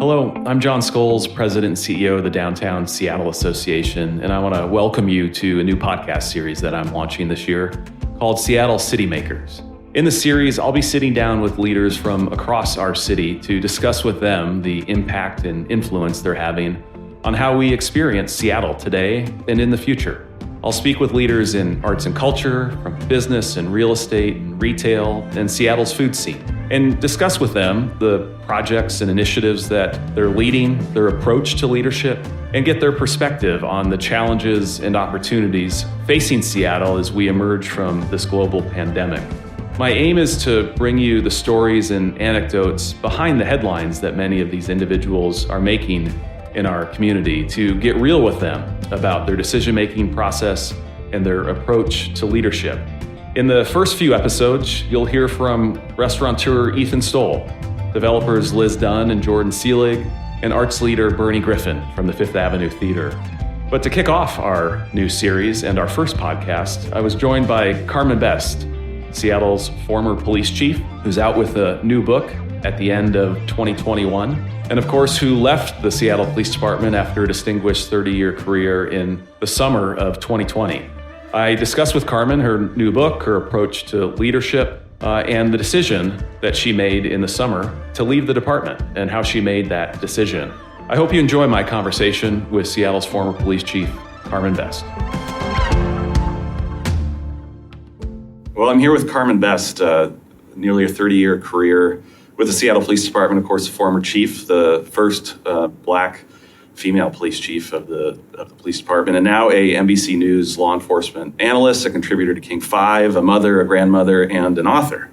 Hello, I'm Jon Scholes, President and CEO of the Downtown Seattle Association, and I want to welcome you to a new podcast series that I'm launching this year called Seattle City Makers. In the series, I'll be sitting down with leaders from across our city to discuss with them the impact and influence they're having on how we experience Seattle today and in the future. I'll speak with leaders in arts and culture, from business and real estate and retail, and Seattle's food scene, and discuss with them the projects and initiatives that they're leading, their approach to leadership, and get their perspective on the challenges and opportunities facing Seattle as we emerge from this global pandemic. My aim is to bring you the stories and anecdotes behind the headlines that many of these individuals are making in our community, to get real with them about their decision-making process and their approach to leadership. In the first few episodes, you'll hear from restaurateur Ethan Stoll, developers Liz Dunn and Jordan Seelig, and arts leader Bernie Griffin from the Fifth Avenue Theater. But to kick off our new series and our first podcast, I was joined by Carmen Best, Seattle's former police chief, who's out with a new book at the end of 2021, and of course, who left the Seattle Police Department after a distinguished 30-year career in the summer of 2020. I discussed with Carmen her new book, her approach to leadership, and the decision that she made in the summer to leave the department and how she made that decision. I hope you enjoy my conversation with Seattle's former police chief, Carmen Best. Well, I'm here with Carmen Best, nearly a 30-year career with the Seattle Police Department, of course, former chief, the first Black female police chief of the police department, and now a NBC News law enforcement analyst, a contributor to King 5, a mother, a grandmother, and an author.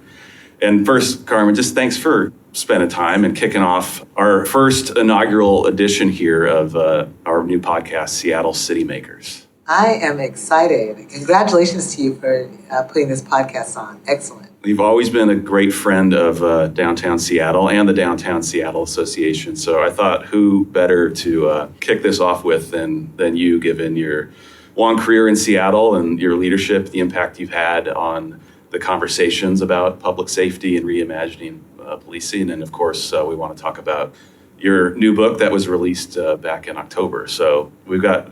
And first, Carmen, just thanks for spending time and kicking off our first inaugural edition here of our new podcast, Seattle City Makers. I am excited. Congratulations to you for putting this podcast on. Excellent. You've always been a great friend of downtown Seattle and the Downtown Seattle Association. So I thought who better to kick this off with than you, given your long career in Seattle and your leadership, the impact you've had on the conversations about public safety and reimagining policing. And of course, we want to talk about your new book that was released back in October. So we've got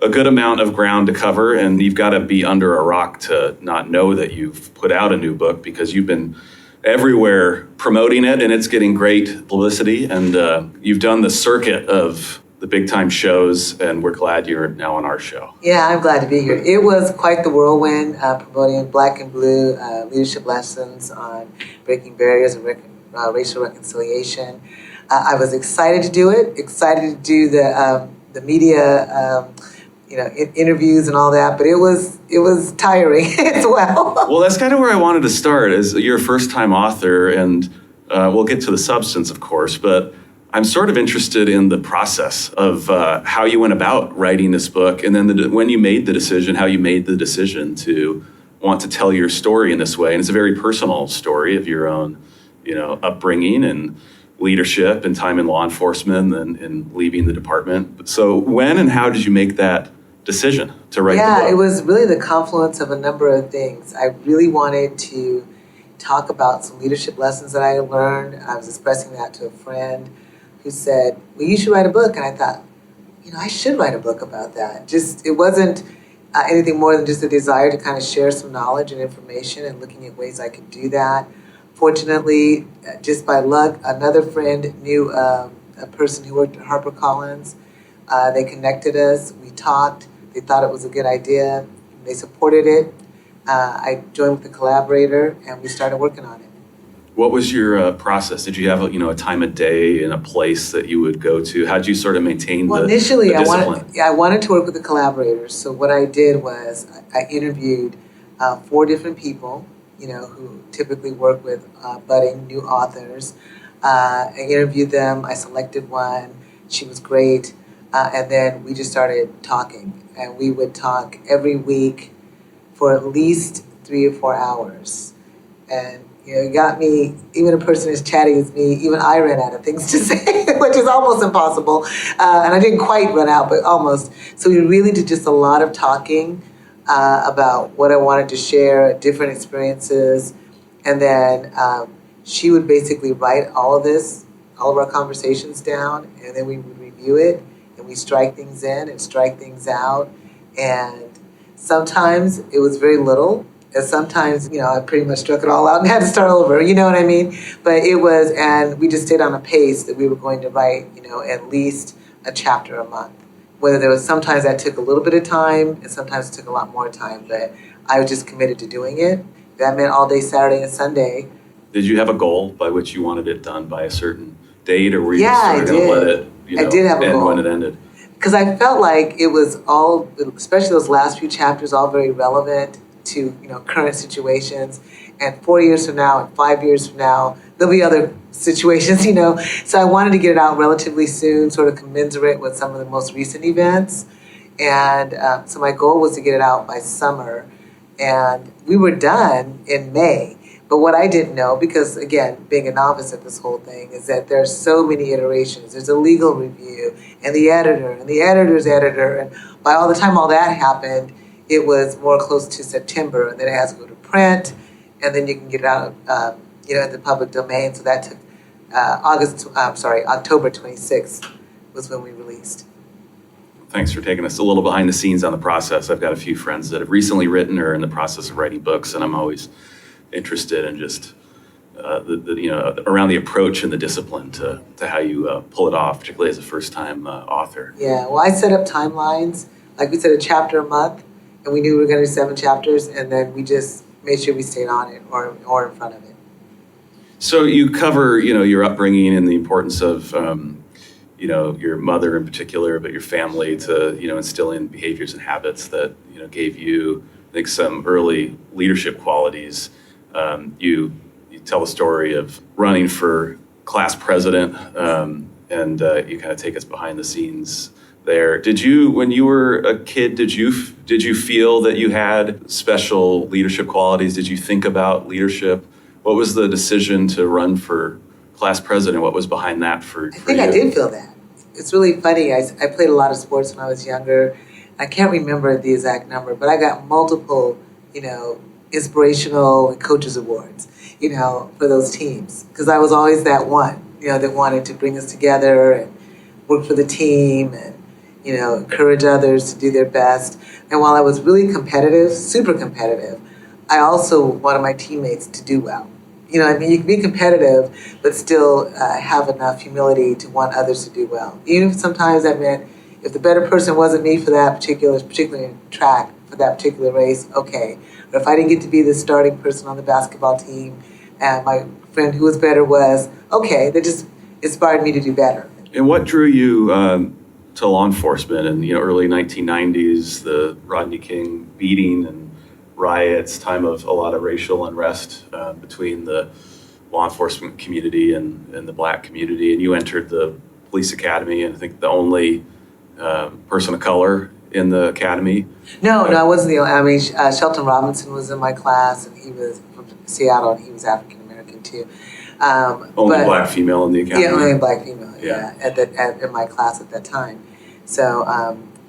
a good amount of ground to cover, and you've got to be under a rock to not know that you've put out a new book, because you've been everywhere promoting it and it's getting great publicity, and you've done the circuit of the big time shows, and we're glad you're now on our show. Yeah, I'm glad to be here. It was quite the whirlwind, promoting Black and Blue leadership lessons on breaking barriers and racial reconciliation. I was excited to do it, excited to do the media interviews and all that, but it was tiring as well. Well, that's kind of where I wanted to start, as you're a first-time author, and we'll get to the substance, of course, but I'm sort of interested in the process of how you went about writing this book, and then when you made the decision, how you made the decision to want to tell your story in this way. And it's a very personal story of your own, upbringing and leadership and time in law enforcement and leaving the department. So when and how did you make that decision to write the book? Yeah, it was really the confluence of a number of things. I really wanted to talk about some leadership lessons that I had learned. I was expressing that to a friend who said, well, you should write a book. And I thought, I should write a book about that. It wasn't anything more than just a desire to kind of share some knowledge and information and looking at ways I could do that. Fortunately, just by luck, another friend knew a person who worked at HarperCollins. They connected us. We talked. They thought it was a good idea. They supported it. I joined with a collaborator, and we started working on it. What was your process? Did you have a time of day and a place that you would go to? How did you sort of maintain the discipline? I wanted to work with a collaborator. So what I did was I interviewed 4 different people, who typically work with budding new authors. I interviewed them. I selected one. She was great. And then we just started talking. And we would talk every week for at least 3 or 4 hours. And, it got me, even a person as chatty as me, even I ran out of things to say, which is almost impossible. And I didn't quite run out, but almost. So we really did just a lot of talking about what I wanted to share, different experiences. And then she would basically write all of this all of our conversations down, and then we would review it, and we strike things in and strike things out. And sometimes it was very little, and sometimes, I pretty much struck it all out and had to start over, you know what I mean? But it was, and we just stayed on a pace that we were going to write, at least a chapter a month. Whether there was, sometimes that took a little bit of time, and sometimes it took a lot more time, but I was just committed to doing it. That meant all day Saturday and Sunday. Did you have a goal by which you wanted it done by a certain date, or were you Yeah, just going to let it I did have a end goal. when it ended? Because I felt like it was all, especially those last few chapters, all very relevant to current situations. And 4 years from now and 5 years from now, there'll be other situations, So I wanted to get it out relatively soon, sort of commensurate with some of the most recent events. And so my goal was to get it out by summer. And we were done in May. But what I didn't know, because again, being a novice at this whole thing, is that there's so many iterations. There's a legal review and the editor and the editor's editor. And by all the time all that happened, it was more close to September, and then it has to go to print, and then you can get it out, in the public domain. So that took October 26th was when we released. Thanks for taking us a little behind the scenes on the process. I've got a few friends that have recently written or are in the process of writing books, and I'm always interested in just around the approach and the discipline to how you pull it off, particularly as a first-time author. Yeah, well, I set up timelines. Like we said, a chapter a month, and we knew we were going to do 7 chapters, and then we just made sure we stayed on it or in front of it. So you cover, your upbringing and the importance of, your mother in particular, but your family to, instill in behaviors and habits that, gave you, I think, some early leadership qualities. You tell the story of running for class president, and you kind of take us behind the scenes there. When you were a kid, did you feel that you had special leadership qualities? Did you think about leadership? What was the decision to run for class president? What was behind that for you? I think I did feel that. It's really funny. I played a lot of sports when I was younger. I can't remember the exact number, but I got multiple, inspirational and coaches awards, for those teams. Because I was always that one, that wanted to bring us together and work for the team and, encourage others to do their best. And while I was really competitive, super competitive, I also wanted my teammates to do well. You can be competitive, but still have enough humility to want others to do well. Even if sometimes that meant if the better person wasn't me for that particularly in track, for that particular race, okay. Or if I didn't get to be the starting person on the basketball team and my friend who was better was, okay, that just inspired me to do better. And what drew you to law enforcement in early 1990s, the Rodney King beating and riots, time of a lot of racial unrest between the law enforcement community and the black community, and you entered the police academy, and I think the only person of color in the academy. No, I wasn't the only. Shelton Robinson was in my class, and he was from Seattle, and he was African American too. Only black female in the academy. Yeah, only black female. Yeah, in my class at that time. So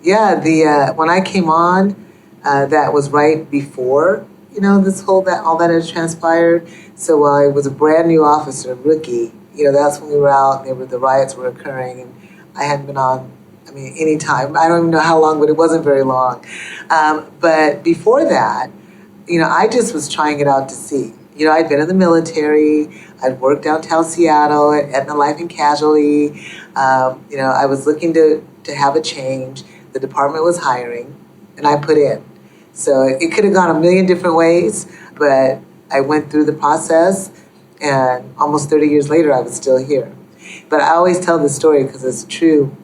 when I came on, that was right before all that had transpired. So while I was a brand new officer, rookie, that's when we were out. The riots were occurring, and I hadn't been on. Any time. I don't even know how long, but it wasn't very long. But before that, I just was trying it out to see. I'd been in the military. I'd worked downtown Seattle at Aetna Life and Casualty. I was looking to have a change. The department was hiring, and I put in. So it could have gone a million different ways, but I went through the process, and almost 30 years later, I was still here. But I always tell this story because it's true,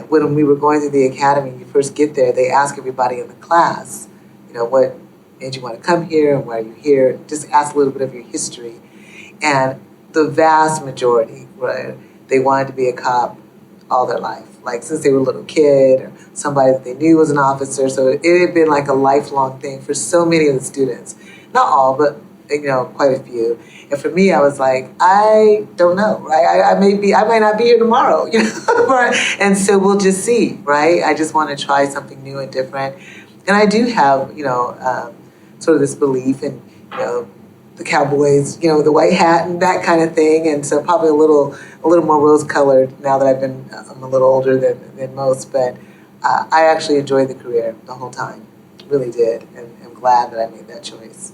when we were going through the academy, you first get there, they ask everybody in the class, what made you want to come here and why are you here? Just ask a little bit of your history. And the vast majority, right, they wanted to be a cop all their life, like since they were a little kid or somebody that they knew was an officer. So it had been like a lifelong thing for so many of the students. Not all, but quite a few. And for me, I was like, I don't know, right? I might not be here tomorrow, right? And so we'll just see, right? I just want to try something new and different. And I do have, sort of this belief in, the Cowboys, the white hat and that kind of thing. And so probably a little more rose-colored now that I'm a little older than most. But I actually enjoyed the career the whole time, really did, and I'm glad that I made that choice.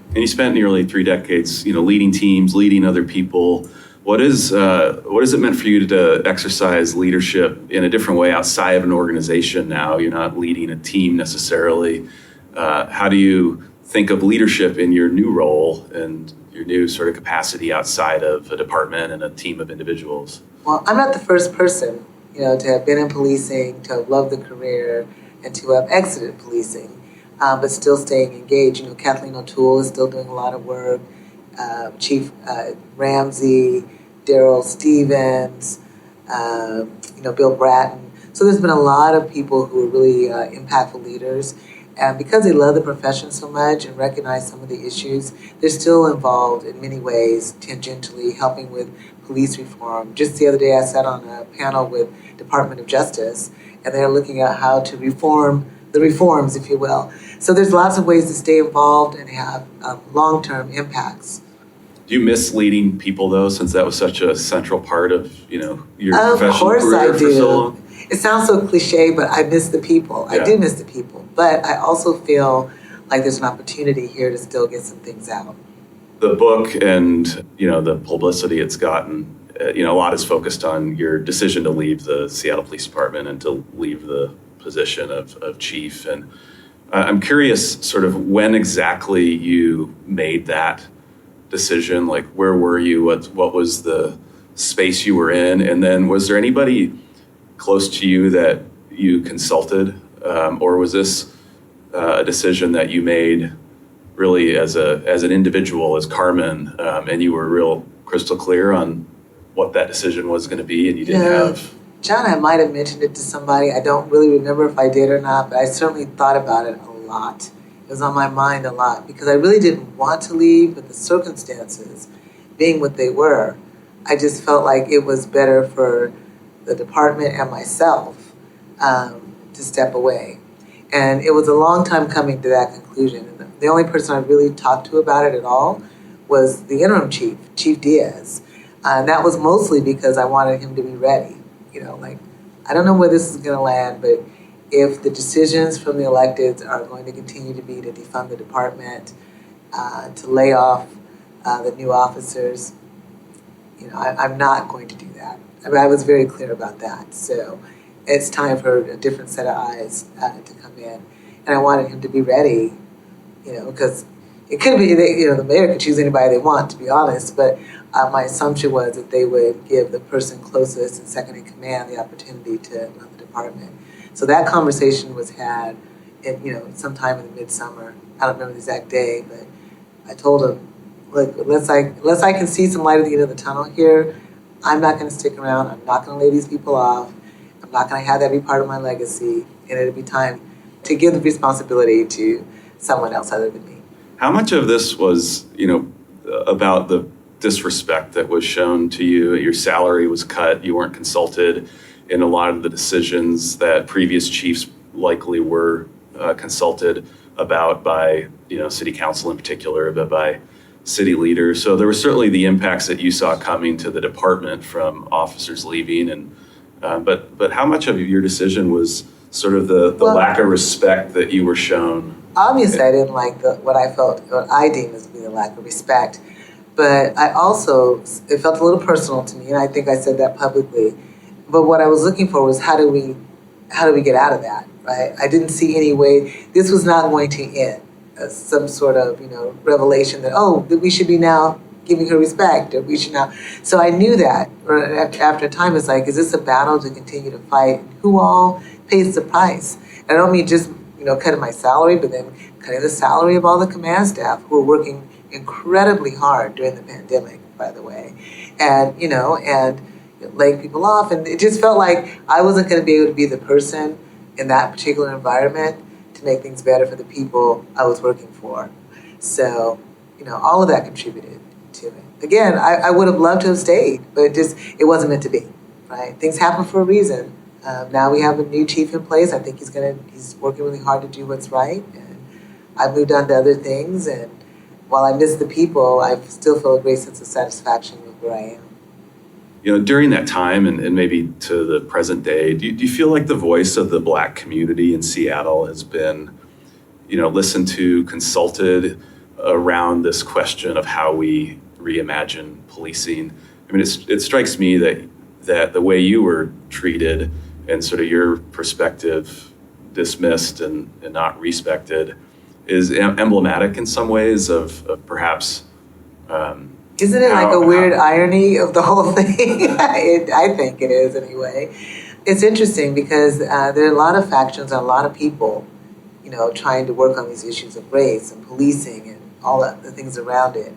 And you spent nearly 3 decades, leading teams, leading other people. What has it meant for you to exercise leadership in a different way outside of an organization now? You're not leading a team necessarily. How do you think of leadership in your new role and your new sort of capacity outside of a department and a team of individuals? Well, I'm not the first person, to have been in policing, to have loved the career, and to have exited policing, but still staying engaged. Kathleen O'Toole is still doing a lot of work. Chief Ramsey, Daryl Stevens, Bill Bratton. So there's been a lot of people who are really impactful leaders. And because they love the profession so much and recognize some of the issues, they're still involved in many ways, tangentially, helping with police reform. Just the other day, I sat on a panel with Department of Justice, and they're looking at how to reform the reforms, if you will. So there's lots of ways to stay involved and have long-term impacts. Do you miss leading people, though, since that was such a central part of, your Of professional course career I for so do. long? It sounds so cliche, but I miss the people. Yeah. I do miss the people. But I also feel like there's an opportunity here to still get some things out. The book and, the publicity it's gotten, a lot is focused on your decision to leave the Seattle Police Department and to leave the position of chief. And I'm curious sort of when exactly you made that decision. Like, where were you? What was the space you were in? And then was there anybody close to you that you consulted? Or was this a decision that you made really as an individual, as Carmen, and you were real crystal clear on what that decision was going to be, and you didn't have... Jon, I might have mentioned it to somebody. I don't really remember if I did or not, but I certainly thought about it a lot. It was on my mind a lot because I really didn't want to leave, but the circumstances being what they were, I just felt like it was better for the department and myself to step away. And it was a long time coming to that conclusion. And the only person I really talked to about it at all was the interim chief, Chief Diaz. And that was mostly because I wanted him to be ready. I don't know where this is going to land, but if the decisions from the electeds are going to continue to be to defund the department, to lay off the new officers, I'm not going to do that. I was very clear about that. So it's time for a different set of eyes to come in. And I wanted him to be ready, because it could be, the mayor could choose anybody they want, to be honest, but my assumption was that they would give the person closest and second in command the opportunity to run the department. So that conversation was had sometime in the midsummer. I don't remember the exact day, but I told him, look, unless I can see some light at the end of the tunnel here, I'm not going to stick around. I'm not going to lay these people off. I'm not going to have that be part of my legacy, and it'll be time to give the responsibility to someone else other than me. How much of this was, about the disrespect that was shown to you? Your salary was cut. You weren't consulted in a lot of the decisions that previous chiefs likely were consulted about by, city council in particular, but by city leaders. So there were certainly the impacts that you saw coming to the department from officers leaving, and but how much of your decision was sort of the lack of respect that you were shown? Obviously, I didn't like what I deemed as being a lack of respect, but it felt a little personal to me, and I think I said that publicly. But what I was looking for was how do we get out of that, right? I didn't see any way. This was not going to end as some sort of revelation that we should be now giving her respect, or we should now. So I knew that after a time, it's like, is this a battle to continue to fight? Who all pays the price? And I don't mean just cutting my salary, but then cutting the salary of all the command staff who are working incredibly hard during the pandemic, by the way, and laying people off. And it just felt like I wasn't going to be able to be the person in that particular environment to make things better for the people I was working for. So, all of that contributed to it. Again, I would have loved to have stayed, but it wasn't meant to be, right? Things happen for a reason. Now we have a new chief in place. I think he's working really hard to do what's right. And I've moved on to other things, and while I miss the people, I still feel a great sense of satisfaction with where I am. During that time and maybe to the present day, do you feel like the voice of the Black community in Seattle has been, listened to, consulted around this question of how we reimagine policing? I mean, it strikes me that the way you were treated and sort of your perspective dismissed and not respected is emblematic in some ways of perhaps. Isn't it like a weird irony of the whole thing? I think it is anyway. It's interesting because there are a lot of factions and a lot of people, trying to work on these issues of race and policing and all of the things around it.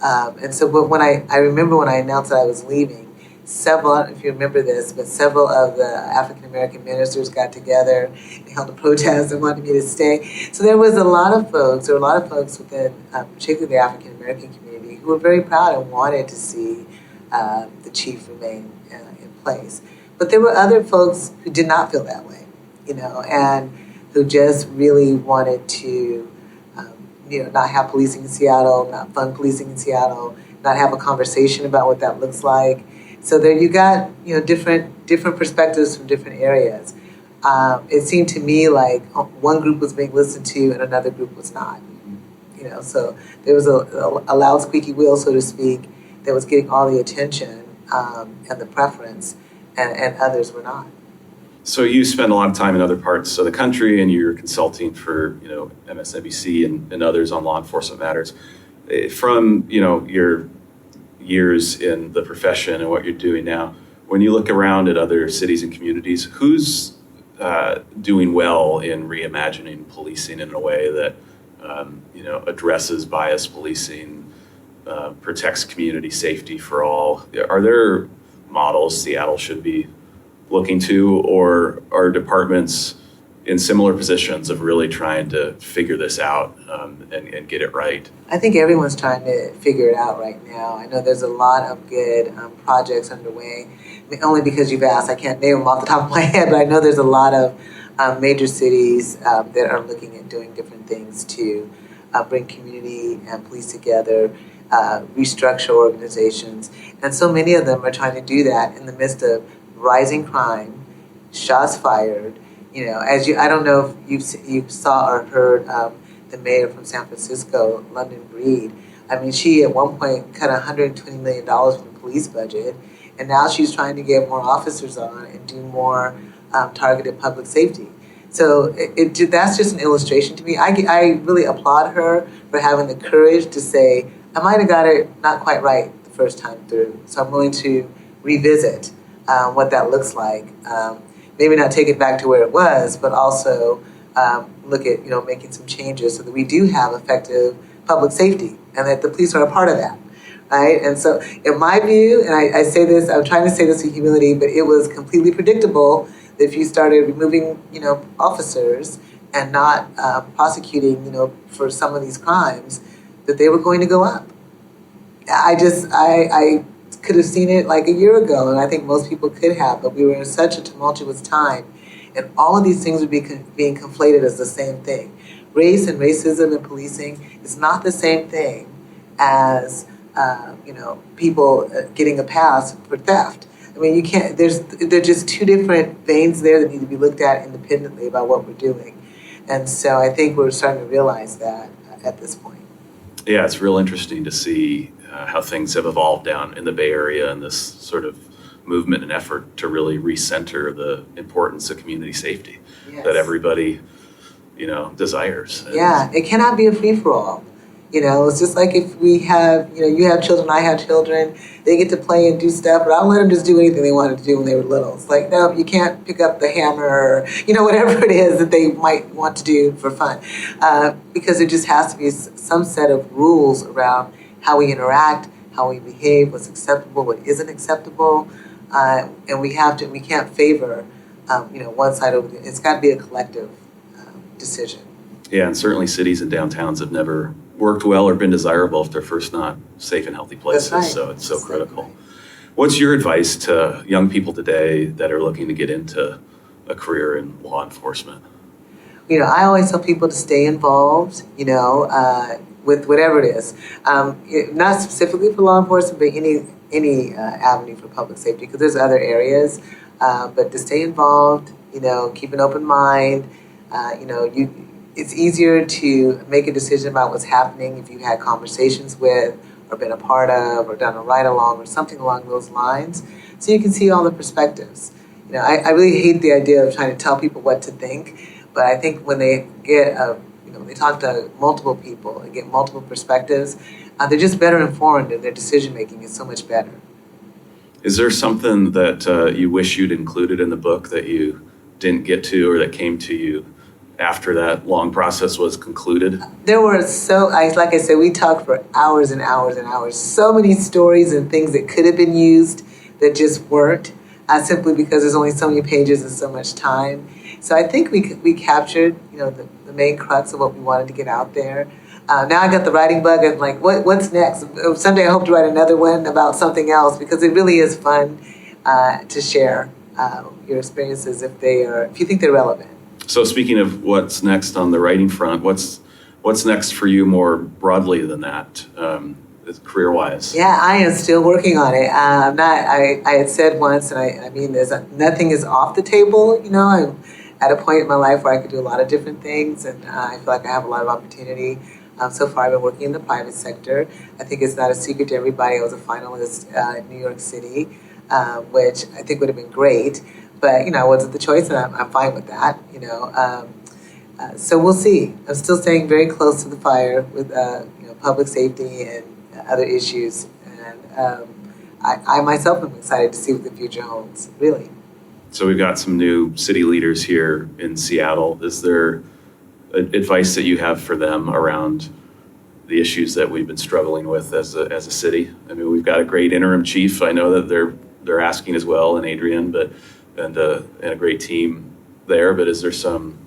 And so when I remember when I announced that I was leaving, several, if you remember this, but several of the African-American ministers got together and held a protest and wanted me to stay. So there were a lot of folks within, particularly the African-American community, who were very proud and wanted to see the chief remain in place. But there were other folks who did not feel that way, and who just really wanted to, not have policing in Seattle, not fund policing in Seattle, not have a conversation about what that looks like. So there you got, different perspectives from different areas. It seemed to me like one group was being listened to and another group was not. So there was a loud squeaky wheel, so to speak, that was getting all the attention and the preference, and others were not. So you spend a lot of time in other parts of the country, and you're consulting for MSNBC and others on law enforcement matters. From your years in the profession and what you're doing now, when you look around at other cities and communities, who's doing well in reimagining policing in a way that addresses bias policing, protects community safety for all? Are there models Seattle should be looking to, or are departments in similar positions of really trying to figure this out and get it right? I think everyone's trying to figure it out right now. I know there's a lot of good projects underway. I mean, only because you've asked, I can't name them off the top of my head, but I know there's a lot of major cities that are looking at doing different things to bring community and police together, restructure organizations. And so many of them are trying to do that in the midst of rising crime, shots fired. I don't know if you saw or heard the mayor from San Francisco, London Breed. I mean, she at one point cut $120 million from the police budget, and now she's trying to get more officers on and do more targeted public safety. So that's just an illustration to me. I really applaud her for having the courage to say, I might have got it not quite right the first time through, so I'm willing to revisit what that looks like. Maybe not take it back to where it was, but also look at making some changes so that we do have effective public safety and that the police are a part of that, right? And so in my view, and I say this, I'm trying to say this with humility, but it was completely predictable that if you started removing officers and not prosecuting for some of these crimes, that they were going to go up. I could have seen it like a year ago, and I think most people could have, but we were in such a tumultuous time, and all of these things would be being conflated as the same thing. Race and racism and policing is not the same thing as people getting a pass for theft. I mean, you can't. They're just two different veins there that need to be looked at independently about what we're doing, and so I think we're starting to realize that at this point. Yeah, it's real interesting to see how things have evolved down in the Bay Area and this sort of movement and effort to really recenter the importance of community safety that everybody, desires. Yeah, it cannot be a free-for-all. It's just like if we have, you have children, I have children, they get to play and do stuff, but I'll let them just do anything they wanted to do when they were little. It's like, no, you can't pick up the hammer or, whatever it is that they might want to do for fun. Because there just has to be some set of rules around how we interact, how we behave, what's acceptable, what isn't acceptable. And we can't favor, one side over the other. It's got to be a collective decision. Yeah, and certainly cities and downtowns have never worked well or been desirable if they're first not safe and healthy places. That's right. So it's so critical. Right. What's your advice to young people today that are looking to get into a career in law enforcement? I always tell people to stay involved. with whatever it is. Not specifically for law enforcement, but any avenue for public safety, because there's other areas. But to stay involved, keep an open mind. It's easier to make a decision about what's happening if you had conversations with, or been a part of, or done a ride along, or something along those lines, so you can see all the perspectives. I really hate the idea of trying to tell people what to think, but I think when they get when they talk to multiple people and get multiple perspectives, they're just better informed, and their decision making is so much better. Is there something that you wish you'd included in the book that you didn't get to, or that came to you after that long process was concluded? There were like I said, we talked for hours and hours and hours. So many stories and things that could have been used that just weren't, simply because there's only so many pages and so much time. So I think we captured, the main crux of what we wanted to get out there. Now I got the writing bug. I'm like, what's next? Someday I hope to write another one about something else, because it really is fun to share your experiences if you think they're relevant. So speaking of what's next on the writing front, what's next for you more broadly than that, career-wise? Yeah, I am still working on it. I had said once, and I mean this, nothing is off the table. I'm at a point in my life where I could do a lot of different things, and I feel like I have a lot of opportunity. So far, I've been working in the private sector. I think it's not a secret to everybody. I was a finalist in New York City, which I think would have been great. But, I wasn't the choice, and I'm fine with that, So we'll see. I'm still staying very close to the fire with, public safety and other issues. And I myself am excited to see what the future holds, really. So we've got some new city leaders here in Seattle. Is there advice that you have for them around the issues that we've been struggling with as a city? I mean, we've got a great interim chief. I know that they're asking as well, and Adrian, and a great team there. But is there some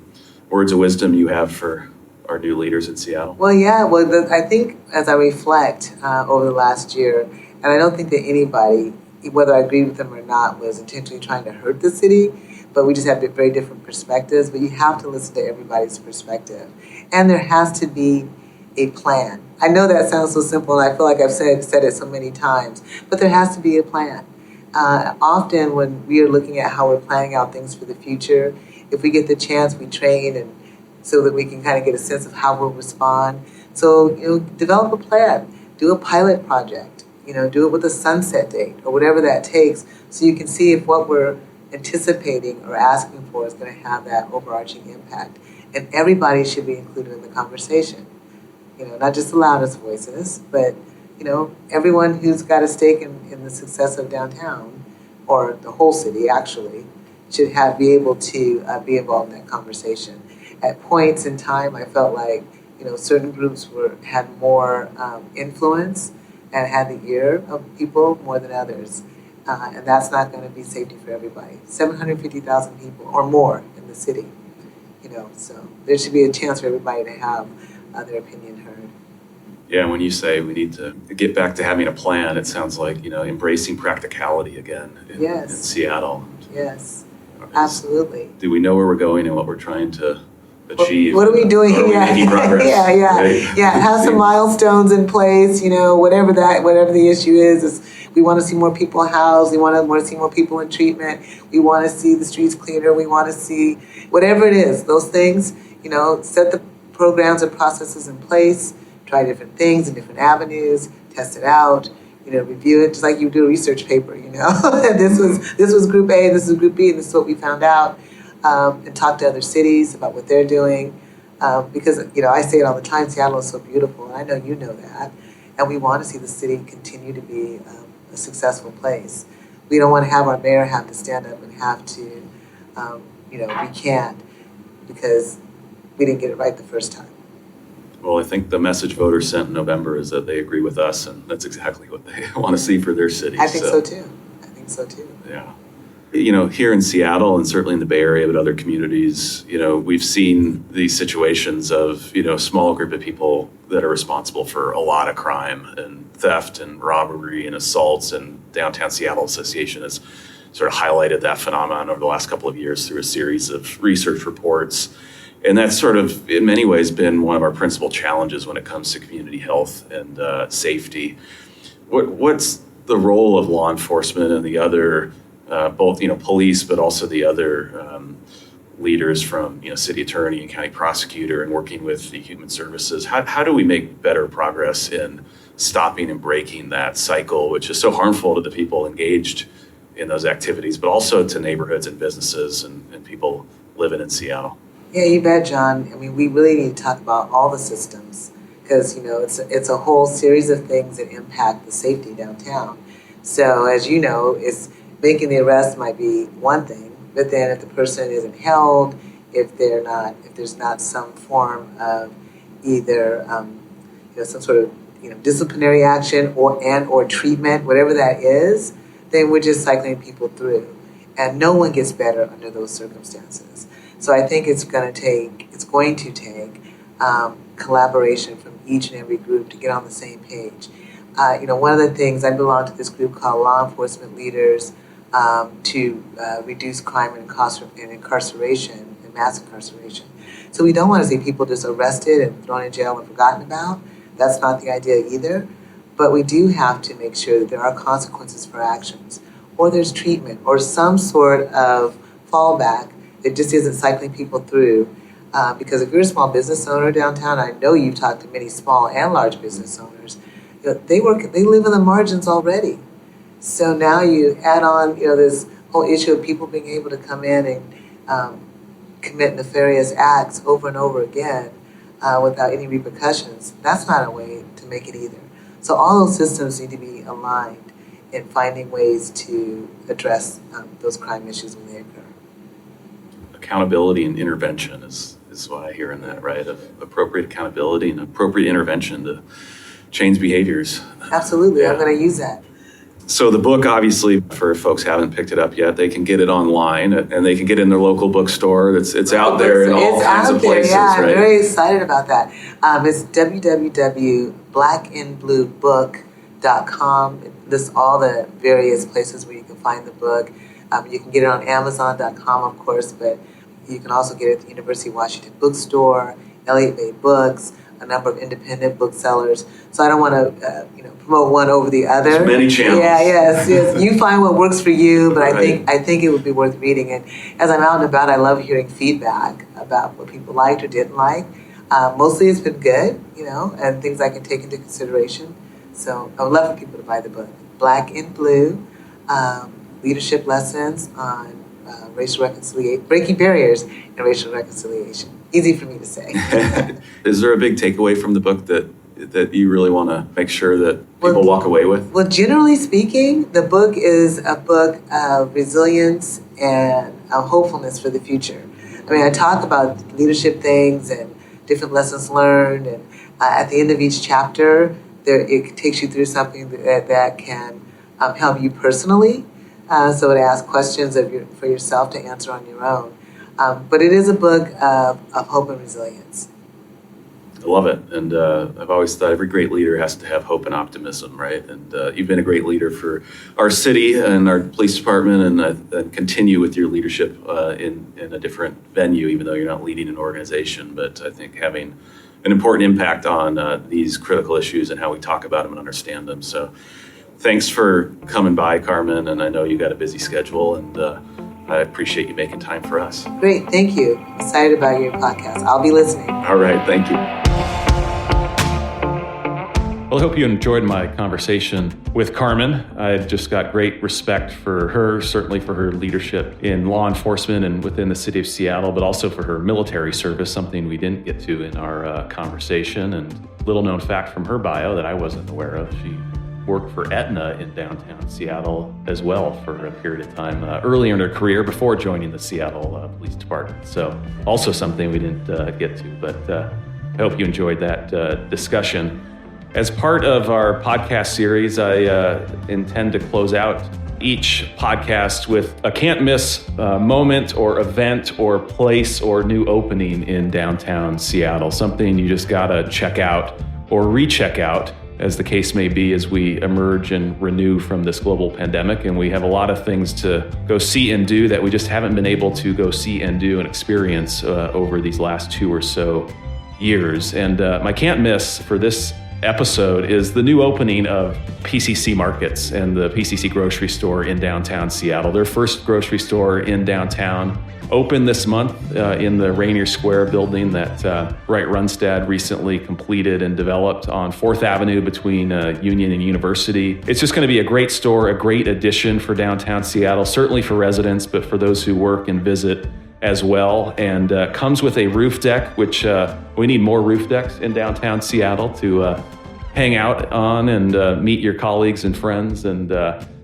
words of wisdom you have for our new leaders in Seattle? Well, yeah. I think as I reflect over the last year, and I don't think that anybody, whether I agree with them or not, was intentionally trying to hurt the city, but we just have very different perspectives. But you have to listen to everybody's perspective. And there has to be a plan. I know that sounds so simple, and I feel like I've said it so many times, but there has to be a plan. Often when we are looking at how we're planning out things for the future, if we get the chance, we train, and so that we can kind of get a sense of how we'll respond. So, develop a plan, do a pilot project, do it with a sunset date or whatever that takes, so you can see if what we're anticipating or asking for is going to have that overarching impact. And everybody should be included in the conversation. Not just the loudest voices, but everyone who's got a stake in the success of downtown, or the whole city actually, should be able to be involved in that conversation. At points in time, I felt like certain groups had more influence and had the ear of people more than others, and that's not going to be safety for everybody. 750,000 people or more in the city, so there should be a chance for everybody to have their opinion heard. Yeah, when you say we need to get back to having a plan, it sounds like, embracing practicality again in Seattle. Yes, absolutely. Do we know where we're going and what we're trying to achieve? What are we doing? Are we making progress? Yeah. Have some milestones in place, whatever the issue is we want to see more people housed. We want to see more people in treatment. We want to see the streets cleaner. We want to see whatever it is, those things, set the programs and processes in place, try different things in different avenues, test it out, review it, just like you do a research paper, this was group A, this is group B, and this is what we found out, and talk to other cities about what they're doing, because, I say it all the time, Seattle is so beautiful, and I know you know that, and we want to see the city continue to be a successful place. We don't want to have our mayor have to stand up and have to, recant because we didn't get it right the first time. Well, I think the message voters sent in November is that they agree with us, and that's exactly what they want to see for their city. I think so too. Yeah. Here in Seattle and certainly in the Bay Area, but other communities, we've seen these situations of, a small group of people that are responsible for a lot of crime and theft and robbery and assaults, and Downtown Seattle Association has sort of highlighted that phenomenon over the last couple of years through a series of research reports. And that's sort of, in many ways, been one of our principal challenges when it comes to community health and safety. What's the role of law enforcement and the other, both police, but also the other leaders from city attorney and county prosecutor, and working with the human services? How do we make better progress in stopping and breaking that cycle, which is so harmful to the people engaged in those activities, but also to neighborhoods and businesses and people living in Seattle? Yeah, you bet, John. I mean, we really need to talk about all the systems because, it's a whole series of things that impact the safety downtown. So as you know, it's making the arrest might be one thing, but then if the person isn't held, if there's not some form of either, some sort of, disciplinary action or treatment, whatever that is, then we're just cycling people through. And no one gets better under those circumstances. So I think it's going to take collaboration from each and every group to get on the same page. One of the things, I belong to this group called Law Enforcement Leaders to reduce crime and incarceration and mass incarceration. So we don't want to see people just arrested and thrown in jail and forgotten about. That's not the idea either. But we do have to make sure that there are consequences for actions, or there's treatment, or some sort of fallback that just isn't cycling people through. Because if you're a small business owner downtown, I know you've talked to many small and large business owners. They live in the margins already. So now you add on, this whole issue of people being able to come in and commit nefarious acts over and over again without any repercussions. That's not a way to make it either. So all those systems need to be aligned in finding ways to address those crime issues when they occur. Accountability and intervention is what I hear in that, right? Of appropriate accountability and appropriate intervention to change behaviors. Absolutely, yeah. I'm going to use that. So the book, obviously, for folks who haven't picked it up yet, they can get it online and they can get it in their local bookstore. It's out there in all kinds of places, yeah, right? I'm very excited about that. It's www.blackandbluebook.com. It lists all the various places where you can find the book. You can get it on Amazon.com, of course, but you can also get it at the University of Washington bookstore, Elliott Bay Books, a number of independent booksellers. So I don't want to, promote one over the other. There's many channels. Yeah, yes. You find what works for you, but right. I think it would be worth reading. And as I'm out and about, I love hearing feedback about what people liked or didn't like. Mostly it's been good, and things I can take into consideration. So I would love for people to buy the book. Black and Blue, Leadership Lessons on Racial Reconciliation, Breaking Barriers in Racial Reconciliation. Easy for me to say. Is there a big takeaway from the book that you really want to make sure that people walk away with? Well, generally speaking, the book is a book of resilience and hopefulness for the future. I mean, I talk about leadership things and different lessons learned, and at the end of each chapter, it takes you through something that can help you personally. So it asks questions for yourself to answer on your own. But it is a book of hope and resilience. I love it. And I've always thought every great leader has to have hope and optimism, right? And you've been a great leader for our city and our police department, and continue with your leadership in a different venue, even though you're not leading an organization. But I think having an important impact on these critical issues and how we talk about them and understand them. So thanks for coming by, Carmen. And I know you got a busy schedule, and I appreciate you making time for us. Great, thank you. I'm excited about your podcast. I'll be listening. All right, thank you. Well, I hope you enjoyed my conversation with Carmen. I just got great respect for her, certainly for her leadership in law enforcement and within the city of Seattle, but also for her military service, something we didn't get to in our conversation. And little known fact from her bio that I wasn't aware of, she worked for Aetna in downtown Seattle as well for a period of time earlier in her career before joining the Seattle Police Department. So also something we didn't get to, but I hope you enjoyed that discussion. As part of our podcast series, I intend to close out each podcast with a can't miss moment or event or place or new opening in downtown Seattle, something you just gotta check out or recheck out as the case may be, as we emerge and renew from this global pandemic. And we have a lot of things to go see and do that we just haven't been able to go see and do and experience over these last 2 or so years. And my can't miss for this episode is the new opening of PCC Markets and the PCC grocery store in downtown Seattle. Their first grocery store in downtown opened this month in the Rainier Square building that Wright Runstad recently completed and developed on 4th Avenue between Union and University. It's just going to be a great store, a great addition for downtown Seattle, certainly for residents, but for those who work and visit as well, and comes with a roof deck, which we need more roof decks in downtown Seattle to hang out on and meet your colleagues and friends. And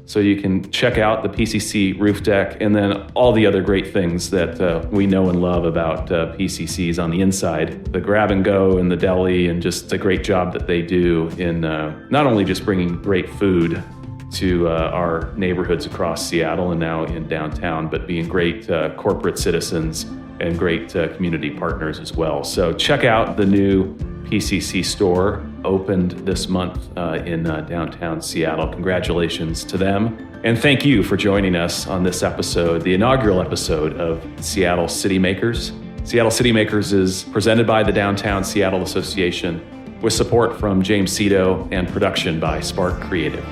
so you can check out the PCC roof deck and then all the other great things that we know and love about PCCs on the inside, the grab and go and the deli, and just a great job that they do in not only just bringing great food to our neighborhoods across Seattle and now in downtown, but being great corporate citizens and great community partners as well. So check out the new PCC store, opened this month in downtown Seattle. Congratulations to them. And thank you for joining us on this episode, the inaugural episode of Seattle City Makers. Seattle City Makers is presented by the Downtown Seattle Association with support from James Cito and production by Spark Creative.